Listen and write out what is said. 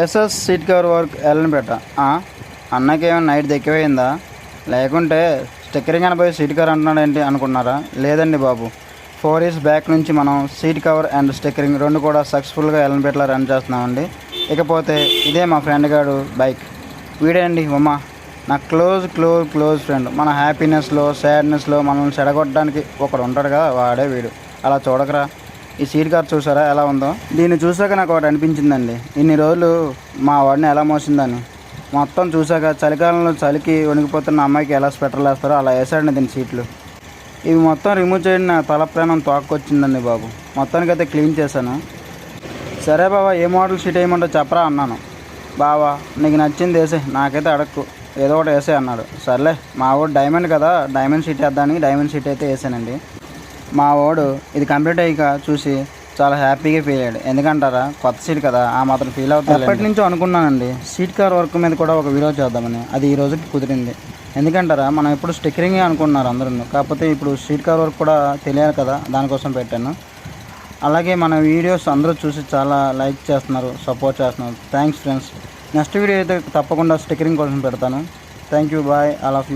SS seat cover work Yellampet. అన్నకేమైనా నైట్ దెక్కిపోయిందా, లేకుంటే స్టిక్కరింగ్ అని పోయి సీట్ కవర్ అంటున్నాడు ఏంటి అనుకున్నారా? లేదండి బాబు, 4 years బ్యాక్ నుంచి మనం సీట్ కవర్ అండ్ స్టిక్కరింగ్ రెండు కూడా సక్సెస్ఫుల్గా ఎల్లంపేటలో రన్ చేస్తున్నామండి. ఇకపోతే ఇదే మా ఫ్రెండ్ గారు బైక్, వీడే అండి ఉమా, నా క్లోజ్ ఫ్రెండ్. మన హ్యాపీనెస్లో సాడ్నెస్లో మనల్ని చెడగొట్టడానికి ఒకడు ఉంటాడు కదా, వాడే వీడు. అలా చూడకరా, ఈ సీట్ కవర్ చూసారా ఎలా ఉందో? దీన్ని చూసాక నాకు ఒకటి అనిపించిందండి, ఇన్ని రోజులు మా వాడిని ఎలా మోసిందని. మొత్తం చూసాక చలికాలంలో చలికి వణికిపోతున్న అమ్మాయికి ఎలా స్వెటర్లు వేస్తారో అలా వేసాడండి దీని సీట్లు. ఇవి మొత్తం రిమూవ్ చేయడం నా తల ప్రాణం తోక్కొచ్చిందండి బాబు. మొత్తానికైతే క్లీన్ చేశాను. సరే బావా, ఏ మోడల్ సీట్ వేయమంటో చెప్పరా అన్నాను. బావా నీకు నచ్చింది వేసే, నాకైతే అడక్కు, ఏదో ఒకటి వేసే అన్నాడు. సర్లే, మా వాడు డైమండ్ కదా, డైమండ్ సీట్ వేద్దానికి డైమండ్ సీట్ అయితే వేసానండి. మా వాడు ఇది కంప్లీట్ అయ్యాక చూసి చాలా హ్యాపీగా ఫీల్ అయ్యాడు. ఎందుకంటారా, కొత్త సీట్ కదా, ఆ మాత్రం ఫీల్ అవుతుంది. ఎప్పటి నుంచో అనుకున్నానండి సీట్ కవర్ వర్క్ మీద కూడా ఒక వీడియో చేద్దామని, అది ఈ రోజుకి కుదిరింది. ఎందుకంటారా, మనం ఇప్పుడు స్టిక్కరింగ్ అనుకున్నారు అందరూ, కాకపోతే ఇప్పుడు సీట్ కవర్ వర్క్ కూడా తెలియాలి కదా, దానికోసం పెట్టాను. అలాగే మన వీడియోస్ అందరూ చూసి చాలా లైక్ చేస్తున్నారు, సపోర్ట్ చేస్తున్నారు. Thanks friends. నెక్స్ట్ వీడియో అయితే తప్పకుండా స్టిక్కరింగ్ కోసం పెడతాను. Thank you, bye, all of you.